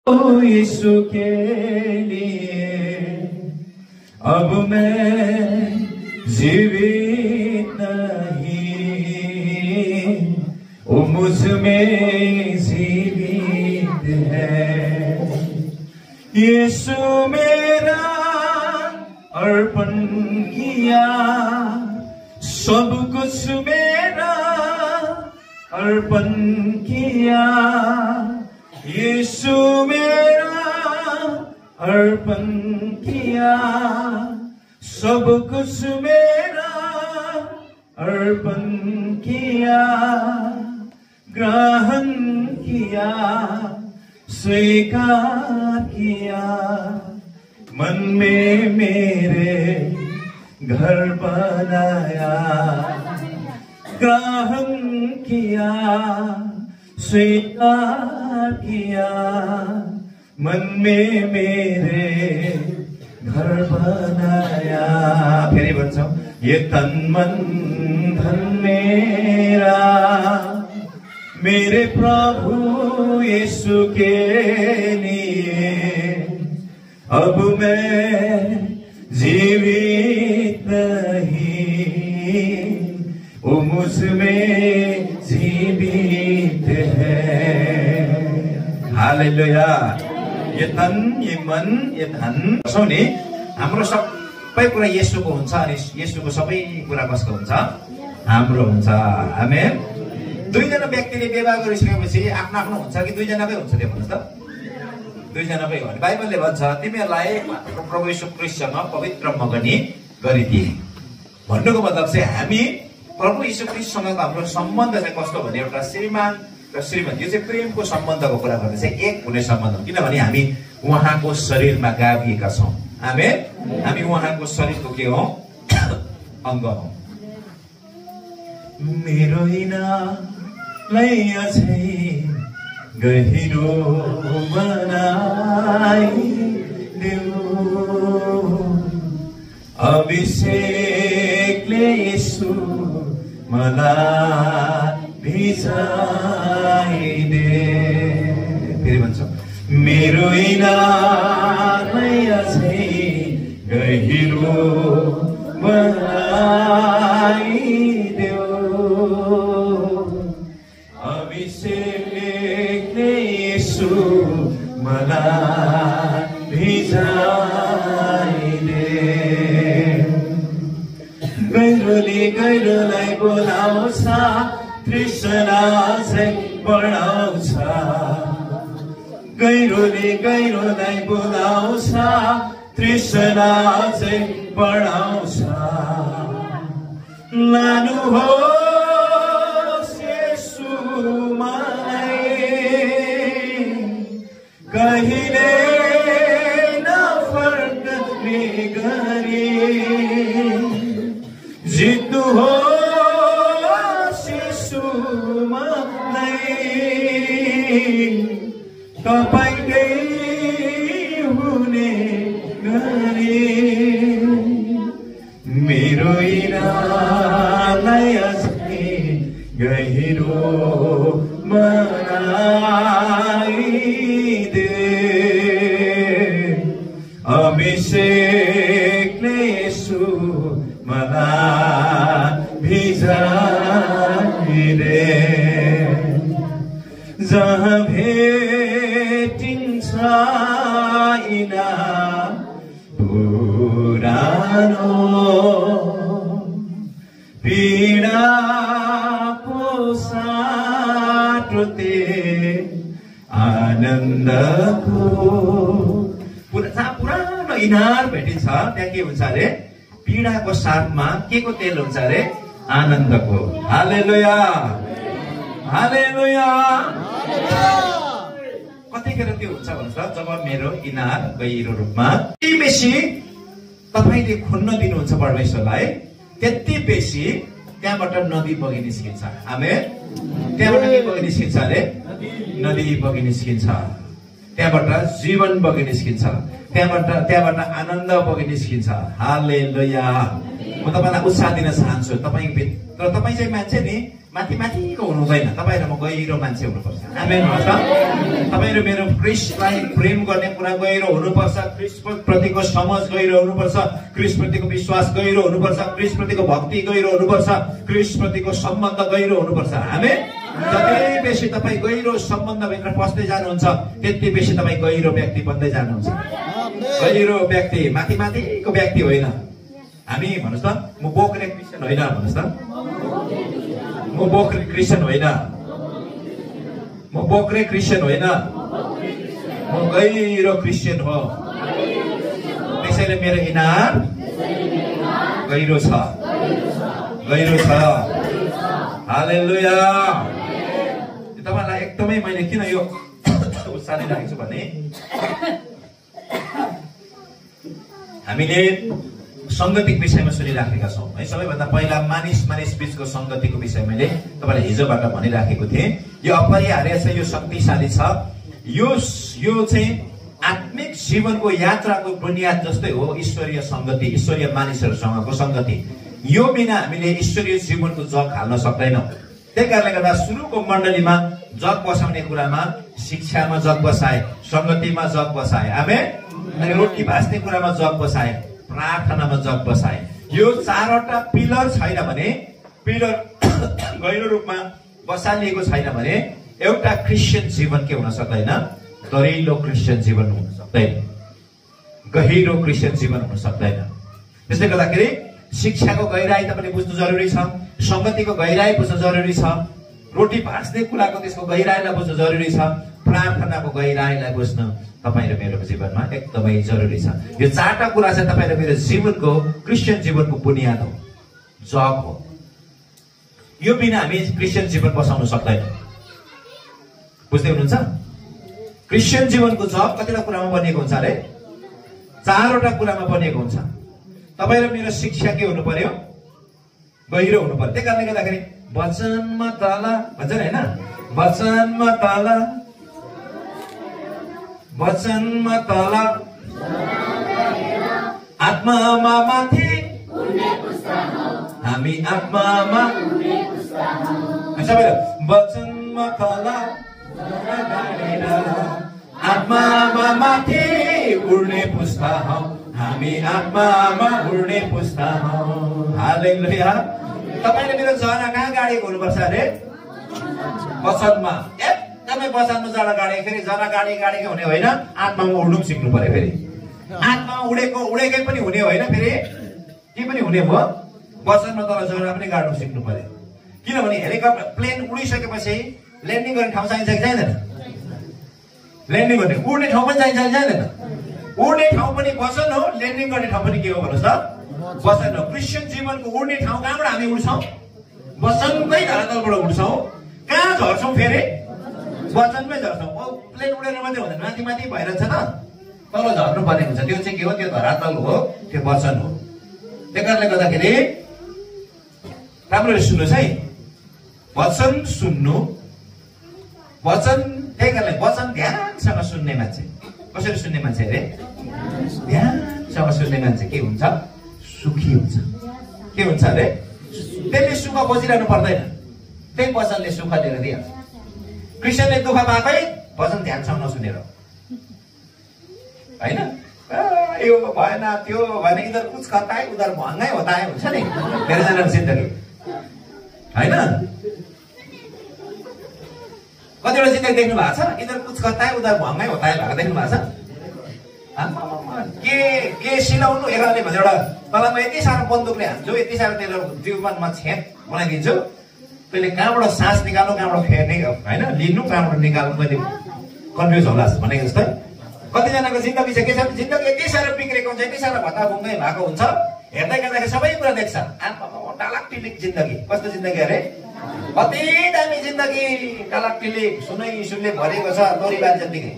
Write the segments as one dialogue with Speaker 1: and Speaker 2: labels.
Speaker 1: यीशु के लिए अब मैं जीवित नहीं, वो मुझ में जीवित है। यीशु मेरा अर्पण किया, सब कुछ मेरा अर्पण किया। यीशु मेरा अर्पण किया, सब कुछ मेरा अर्पण किया। ग्रहण किया, स्वीकार किया, मन में मेरे घर बनाया। ग्रहण किया, स्वीकार किया, मन में मेरे घर बनाया। फेरि भन्छौँ, ये तन मन धन मेरा मेरे प्रभु यीशु के लिए अब मैं जीवित नहीं, वो मुझ में जीवित है। हालेलुया। ये तन, ये मन, ये धन नि हाम्रो सबै कुरा येशूको हुन्छ अनि येशूको सबै कुरा कसको हुन्छ? हाम्रो हुन्छ। आमेन। दुईजना व्यक्तिले विवाह गरिसकेपछि आफ्नो आफ्नो हुन्छ कि दुईजनाकै हुन्छ? त्यो भन्नुहोस् त। दुईजनाकै हो भने बाइबलले भन्छ तिमीहरूलाई प्रभु यीशु ख्रीष्टसँग पवित्र मगनी गरिदिए। भन्नुको मतलब चाहिँ हामी प्रभु यीशु ख्रीष्टसँग हाम्रो सम्बन्ध चाहिँ कस्तो भने एउटा श्रीमान र श्रीमती, यो चाहिँ प्रेमको सम्बन्धको कुरा गर्दै चाहिँ एक हुने सम्बन्ध हो। किनभने हामी उहाँको शरीरमा गाभिएका छौँ। आमेन। हामी उहाँको शरीरको के हौ? अङ्ग हौ। मेरो इनालाई अझै गहिरो बनाइदेऊ, अभिषेकले यीशु मलाई भिजाइदे। फेरि भन्छौँ, मेरो इनालाई अझै गहिरो बनाइदेऊ, अभिषेकले यीशु मलाई भिजाइदे। गहिरोले गहिरोलाई बोलाउँछ, तृष्णा चाहिँ बढाउँछ। गहिरोले गहिरोलाई बोलाउँछ, तृष्णा चाहिँ बढाउँछ। लानुहोस् येशू मलाई, कहिले नफर्कने गरी जित्नुहोस् येशू मलाई, तपाईकै हुने गरी। मेरो इनालाई अझै गहिरो बनाइदे, अभिषेकले यीशु मलाई भिजाइदे। जहाँ भेटिन्छ इनार पुरानो, पीडाको साटो आनन्दको। जहाँ पुरानो इनार भेटिन्छ त्यहाँ के हुन्छ अरे? पीडाको साथमा के को तेल हुन्छ अरे? आनन्दको। हालेलुया, हालेलुया। कतिखेर त्यो हुन्छ भन्छ जब मेरो इनार गहिरो रूपमा त्यति बेसी तपाईले खुन्न दिनुहुन्छ परमेश्वरलाई, त्यति बेसी त्यहाँबाट नदी बगी निस्किन्छ। आमेन। त्यहाँबाट के बगी निस्किन्छ अरे? नदी बगी निस्किन्छ। त्यहाँबाट जीवन बगी निस्किन्छ। त्यहाँबाट आनन्द बगी निस्किन्छ। हालेलुया। म तपाईलाई उत्साह दिन चाहन्छु। तपाईँ चाहिँ मान्छे नि माथि माथिको हुनु हुँदैन। तपाईँ र म गहिरो मान्छे हुनुपर्छ। आमेन भन्छ। तपाईँ र मेरो क्रिस्टलाई प्रेम गर्ने कुरा गहिरो हुनुपर्छ। क्रिस्ट प्रतिको समझ गहिरो हुनुपर्छ। क्रिस्ट प्रतिको विश्वास गहिरो हुनुपर्छ। क्रिस्ट प्रतिको भक्ति गहिरो हुनुपर्छ। क्रिस्ट प्रतिको सम्बन्ध गहिरो हुनुपर्छ। आमेन। जति बेसी तपाईँ गहिरो सम्बन्धभित्र पस्दै जानुहुन्छ त्यति बेसी तपाईँ गहिरो व्यक्ति बन्दै जानुहुन्छ। गहिरो व्यक्ति माथि माथिको व्यक्ति होइन। हामी भन्नुहोस् त, म बोक्रे क्रिस्चियन होइन भन्नुहोस् त। म बोक्रे क्रिस्चियन होइन। म बोक्रे क्रिस्चियन होइन। म गहिरो क्रिस्चियन हो। त्यसैले मेरो इनार गहिरो छ। गहिरो छ। हालेलुया। तपाईँलाई एकदमै मैले किन यो उत्साह राखेको छु भने हामीले संगतिको विषयमा सुनिराखेका छौँ है। सबैभन्दा पहिला मानिस बीचको संगतिको विषय मैले तपाईँलाई हिजोबाट भनिराखेको थिएँ। यो अपरिहार्य छ, यो शक्तिशाली छ। यो चाहिँ आत्मिक जीवनको यात्राको बुनियाद जस्तै हो ईश्वरीय संगति, ईश्वरीय मानिसहरूसँगको संगति। यो बिना हामीले ईश्वरीय जीवनको जग हाल्न सक्दैनौँ। त्यही कारणले गर्दा सुरुको मण्डलीमा जग बसाउने कुरामा, शिक्षामा जग बसाए, संगतिमा जग बसाए, आमेन। अनि रोटी भाँच्ने कुरामा जग बसाए, प्रार्थनामा जग बसाए। यो चारवटा पिलर छैन भने, पिलर गहिरो रूपमा बसालिएको छैन भने एउटा क्रिस्चियन जीवन के हुन सक्दैन? दरिलो क्रिस्चियन जीवन हुन सक्दैन। गहिरो क्रिस्चियन जीवन हुन सक्दैन। त्यसले गर्दाखेरि शिक्षाको गहिराई तपाईँले बुझ्नु जरुरी छ। संगतिको गहिराई बुझ्नु जरुरी छ। रोटी भाँच्ने कुराको त्यसको गहिराईलाई बुझ्नु जरुरी छ। प्रार्थनाको गहिराईलाई बुझ्नु तपाईँ र मेरो जीवनमा एकदमै जरुरी छ। यो चारवटा कुरा चाहिँ तपाईँ र मेरो जीवनको, क्रिस्चियन जीवनको बुनियाद हो, जग हो। यो बिना हामी क्रिस्चियन जीवन बसाउन सक्दैनौँ। बुझ्दै हुनुहुन्छ? क्रिस्चियन जीवनको जग कतिवटा कुरामा बनिएको हुन्छ अरे? चारवटा कुरामा बनिएको हुन्छ। तपाईँ र मेरो शिक्षा के हुनु पर्यो? गहिरो हुनु पर्यो। त्यही कारणले गर्दाखेरि वचनमा तल भन्छ नि होइन? वचनमा तल, वचनमा तल, आत्मामा माथि, हामी आत्मामा सबैले वचनमा तल, आत्मामा माथि उड्ने पुस्ता हौ, हामी आत्मामा उड्ने पुस्ता हौ। हालेलुया। तपाईँले मेरो जरा कहाँ गाडेको हुनुपर्छ अरे? वचनमा। एकदमै वचनमा जरा गाडेको, फेरि जरा गाडेको हुने होइन, आत्मामा उड्नु पनि सिक्नु पर्यो। फेरि आत्मामा उडेकै पनि हुने होइन, फेरि के पनि हुने भयो? वचनमा तर जरा पनि गाड्नु सिक्नु पर्यो। किनभने हेलिकप्टर प्लेन उडिसकेपछि ल्यान्डिङ गर्ने ठाउँ चाहिन्छ कि चाहिँदैन? ल्यान्डिङ गर्ने उड्ने ठाउँ पनि चाहिन्छ कि चाहिँदैन? उड्ने ठाउँ पनि वचन हो, ल्यान्डिङ गर्ने ठाउँ पनि के हो भन्नुहोस् त? वचन हो। क्रिस्चियन जीवनको उड्ने ठाउँ कहाँबाट हामी उड्छौँ? वचनकै धरातलबाट उड्छौँ। कहाँ झर्छौँ फेरि? वचनमै झर्छौँ। प्लेन उडेर मात्रै हुँदैन, माथि माथि भइरहेछ त, तल झर्नु पर्ने हुन्छ। त्यो चाहिँ के हो? त्यो धरातल हो, त्यो वचन हो। त्यही कारणले गर्दाखेरि राम्ररी सुन्नुहोस् है। वचन सुन्नु, वचन, त्यही कारणले वचन ध्यानसँग सुन्ने मान्छे। कसरी सुन्ने मान्छे अरे? ध्यानसँग सुन्ने मान्छे के हुन्छ? सुखी हुन्छ। के हुन्छ अरे? त्यसले सुख खोजिरहनु पर्दैन, त्यही वचनले सुख दिएर दिइहाल्छ। क्रिस्चियनले दुःख पाएकै वचन ध्यानसँग नसुनेर होइन? यो भएन, त्यो भएन, इधर कुछ खताए उधर महँगै होता है हुन्छ नि धेरैजनाको जिन्दगी होइन? कतिवटा जिन्दगी देख्नु भएको छ? इधर कुछ खताए उधर महँगै होता है भएको देख्नु भएको छ? के सिलाउनु एकाले भन्छ एउटा तलमा यति साह्रो बन्दुकले हान्छु, यति साह्रो तेरो जीवनमा छेद बनाइदिन्छु, तैँले कहाँबाट सास निकाल्नु, कहाँबाट फेर्ने होइन, लिनु कहाँबाट निकाल्नु, मैले कन्फ्युज होला भनेको जस्तै। कतिजनाको जिन्दगी चाहिँ के छ? जिन्दगी यति साह्रो बिग्रेको हुन्छ, यति साह्रो भत्ताभुङ्गै भएको हुन्छ, हेर्दै गर्दाखेरि सबै कुरा देख्छ। टालाक टिलिक जिन्दगी। कस्तो जिन्दगी अरे? कति दामी जिन्दगी, टालाक टिलिक, सुनै भरेको छ, तोरीबार जतिकै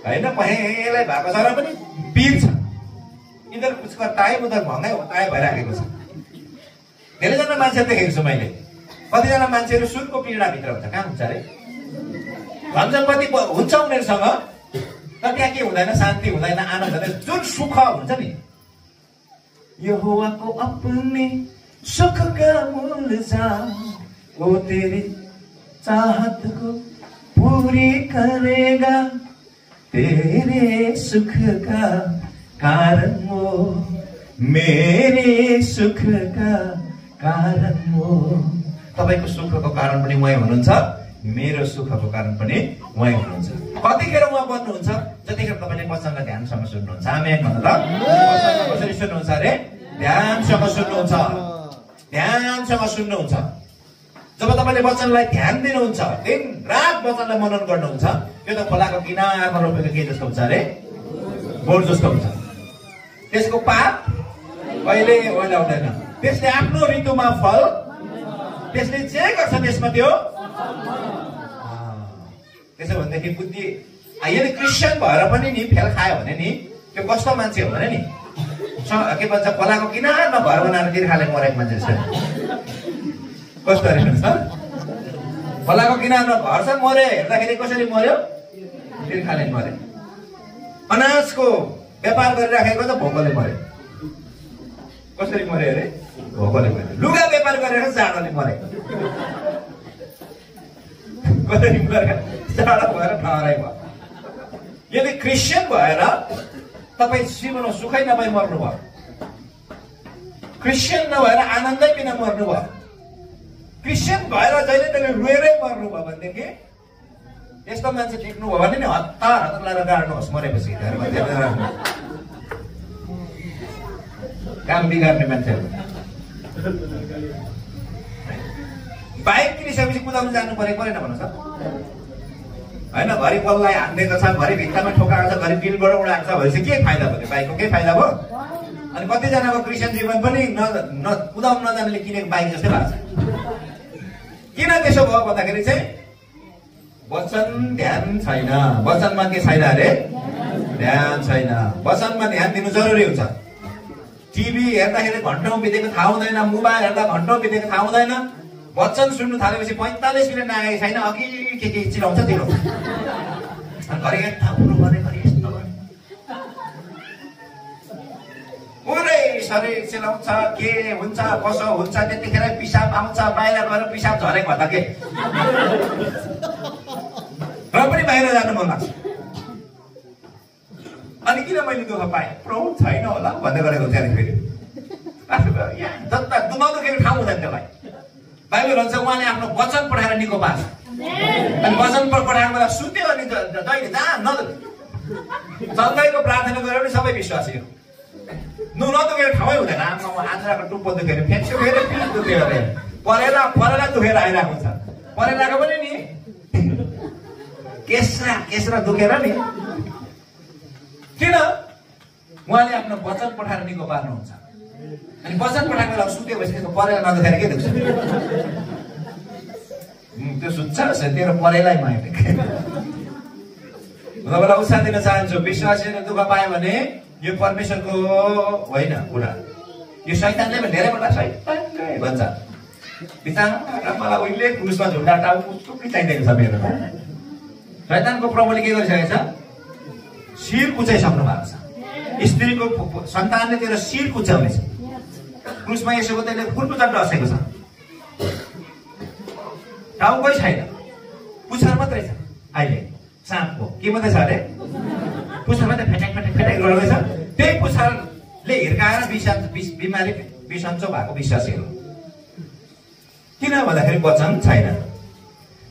Speaker 1: होइन, पहेँलाई भएको छ र पनि बिर छ। इधर कुछ कताए उधर महँगै होताए भइराखेको छ। धेरैजना मान्छेहरू देखेको छु मैले। कतिजना मान्छेहरू सुनको पीडाभित्र हुन्छ। कहाँ हुन्छ अरे? धन सम्पत्ति हुन्छ उनीहरूसँग, तर त्यहाँ के हुँदैन? शान्ति हुँदैन, आनन्द हुँदैन। जुन सुख हुन्छ नि, यहोवाको अपने सुखका मूल जा, वो तेरी चाहत को पूरी करेगा, तेरे सुख का कारण वो, मेरे सुख का कारण वो। तपाईको सुखको कारण पनि उहाँ हुनुहुन्छ, मेरो सुखको कारण पनि उहाँ हुनुहुन्छ। कतिखेर उहाँ बन्नुहुन्छ? जतिखेर तपाईले वचनलाई ध्यानसँग सुन्नुहुन्छ। आमेन भन्नु ल। वचनलाई कसरी सुन्नुहुन्छ अरे? ध्यानसँग सुन्नुहुन्छ, ध्यानसँग सुन्नुहुन्छ। जब तपाईले वचनलाई ध्यान दिनुहुन्छ, दिन रात वचनलाई मनन गर्नुहुन्छ, त्यो त खोलाको किनारमा रोपेको के जस्तो हुन्छ अरे? बोट जस्तो हुन्छ। त्यसको पात कहिले ओइलाउँदैन, त्यसले आफ्नो ऋतुमा फल, त्यसले जे गर्छ त्यसमा त्यो। त्यसो भनेदेखि बुद्धि, यदि क्रिस्चियन भएर पनि नि फेल खायो भने नि त्यो कस्तो मान्छे हो भने नि, के भन्छ, खोलाको किनारमा घर बनाएर तिर्खाले मरेको मान्छे जस्तो। कस्तो अरे भन्छ? खोलाको किनारमा घर छ, मरे, हेर्दाखेरि कसरी मर्यो? तिर्खाले मरे। अनाजको व्यापार गरिराखेको त भोकले मरे। कसरी मर्यो अरे? भोकले मरे। लुगा व्यापार गरेर जाडोले मरे। कसरी मरे? जाडो भएर ठहराइ भयो। यदि क्रिस्चियन भएर तपाईँ जीवनमा सुखै नपाई मर्नुभयो, क्रिस्चियन नभएर आनन्दै बिना मर्नुभयो, क्रिस्चियन भएर जहिले तैले रोएरै मर्नुभयो भनेदेखि यस्तो मान्छे टिक्नुभयो भने नि हतार हतार लगाएर गाड्नुहोस् मरेपछि। काम बिगार्ने मान्छेहरू। बाइक किनिसकेपछि कुदाउनु जानु परेको परेन भन्नु छ होइन? घरि बललाई हान्दिएको छ, घरि भित्तामा ठोकाएको छ, घरि बिलबाट उडाएको छ भनेपछि के फाइदा भयो? बाइकको केही फाइदा भयो? अनि कतिजनाको क्रिस्चियन जीवन पनि कुदाउनु नजानेले किनेको बाइक जस्तै भएको छ। किन त्यसो भयो भन्दाखेरि चाहिँ वचन ध्यान छैन। वचनमा के छैन अरे? ध्यान छैन। वचनमा ध्यान दिनु जरुरी हुन्छ। टिभी हेर्दाखेरि घन्टौँ बितेको थाहा हुँदैन, मोबाइल हेर्दा घन्टौँ बितेको थाहा हुँदैन। वचन सुन्नु थालेपछि 45 मिनट नागेको छैन, अघि के चिलाउँछ त्यो घरि यता हुनु भने घरि यस्तो पुरै शरीर चिलाउँछ, के हुन्छ कसो हुन्छ, त्यतिखेर पिसाब आउँछ, बाहिर गएर पिसाब झरेको भन्दा के र पनि बाहिर जानु मन लाग्छ। अनि किन मैले दुःख पाएँ? प्रभु छैन होला भन्दै गरेको हुन्छ। फेरि जता दुमाउनुखेर ठाउँ हुँदैन त्यसलाई। बाइबल भन्छ उहाँले आफ्नो वचन पठाएर निको पार्छ। अनि वचन पठाएर मलाई सुत्यो अनि जहिले जहाँ सँगैको प्रार्थना गरेर पनि सबै विश्वासी हो। नदुखेर ठाउँै हुँदैन। आमामा आन्द्राको टुप्पो दुखेर फेन्सो दुखेर पिस दुखेर अरे परेला दुखेर आइरहेको छ। परेलाको पनि नि केस्रा दुखेर नि। किन? उहाँले आफ्नो वचन पठाएर निको पार्नुहुन्छ। अनि वचन पठाएको बेला सुत्यो भएपछि त्यसको परेला नदुखेर के दुख्छ? त्यो सुत्छ तेरो परेलाई माया। तपाईँलाई उत्साह दिन चाहन्छु, विश्वासीले दुःख पायो भने यो परमेश्वरको होइन कुरा, यो शैतानले धेरैपल्ट शैतानले भन्छ। बिचारा मलाई उहिले क्रुसमा झुन्डा टाउको टुक्री चाहिँदैन छ मेरो। शैतानको प्रभुले के गरिसकेको छ? शिर कुचाइसक्नु भएको छ। स्त्रीको सन्तानले तेरो शिर कुचाउनेछ। क्रुसमा यसोको त्यसले खुर्कुचा डसेको छ। टाउकै छैन, पुच्छर मात्रै छ। अहिले साँपको के मात्रै छ अरे? पुच्छर मात्रै फेटाक गर्दैछ। त्यही पुच्छरले हिर्काएर बिमारी बिसन्चो भएको विश्वासीहरू। किन भन्दाखेरि वचन छैन।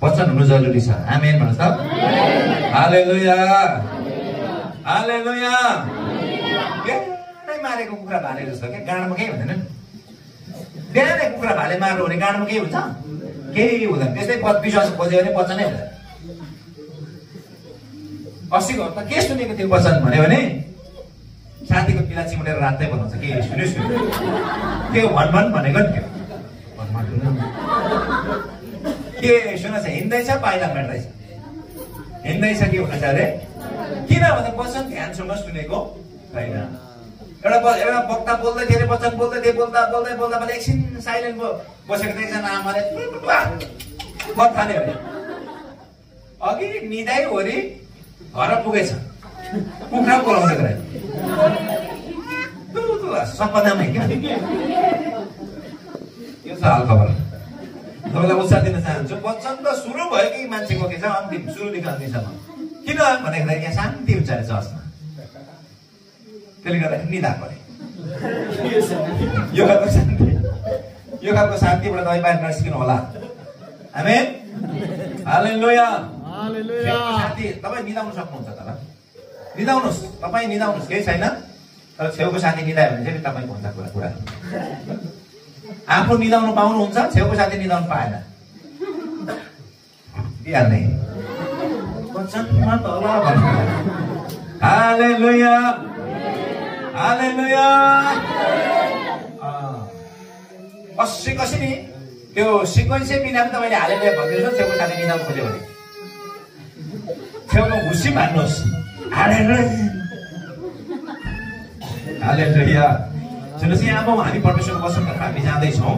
Speaker 1: वचन हुनु जरुरी छ। आमेन भन्नुहोस् त। हालेलुया, हालेलुया। मारेको कुखुरा भाले जस्तो के गाँडमा केही हुँदैन। बिहानै कुखुरा भाले मार्नु भने गाँडमा केही हुन्छ? केही हुँदैन। त्यस्तै विश्वास खोज्यो भने वचनै हुँदैन। अस्तिको हप्ता के सुनेको थियो वचन भन्यो भने साथीको पिला चिमुटेर रात्दै बनाउँछ। के सुन्यो के भन भनेको नि के सुन छ? हिँड्दैछ पाइला भेट्दैछ, हिँड्दैछ के हुँदैछ अरे? किन भन्दा वचन ध्यानसँग सुनेको छैन। एउटा वक्ता बोल्दै थियो अरे, वचन बोल्दै थिए, बोल्दा मैले एकछिन साइलेन्ट बसेको थिएँ। एकजना आमाले थाल्यो अरे, अघि निदाइ होरी घर पुगेछ, कुखुरा बोलाउँदै गरे। सपनामै क्या यो छ हाल खबर। तपाईँलाई उत्साह दिन चाहन्छु। वचन त सुरु भयो कि मान्छेको के छ अन्तिम, सुरुदेखि अन्तिमसम्म। किन भन्दाखेरि यहाँ शान्ति हुन्छ अरे चर्चमा, त्यसले गर्दा निदा परे। यो खालको शान्तिबाट तपाईँ बाहिर नस्किनु होला। आमेन, हालेलुया। साथी तपाईँ निदाउनु सक्नुहुन्छ तर निदाउनुहोस्, तपाईँ निदाउनुहोस्, केही छैन। तर छेउको साथी निदायो भने चाहिँ तपाईँको हुन्छ कुरा। आफू निदाउनु पाउनुहुन्छ, छेउको साथी निदाउनु पाएन दिइहाल्ने वचनमा तल भन्नु। हालेलुया, हालेलुया। कसरी त्यो सिक्वेन्सै बिना पनि तपाईँले हालेलुया भनिदिनुहोस्। छेउको साथी निदाउनु खोज्यो भने छेउको घुसी मान्नुहोस्। हालेलुया। सुन्नुहोस्, यहाँ अब हामी परमेश्वरको वचनतर्फ हामी जाँदैछौँ।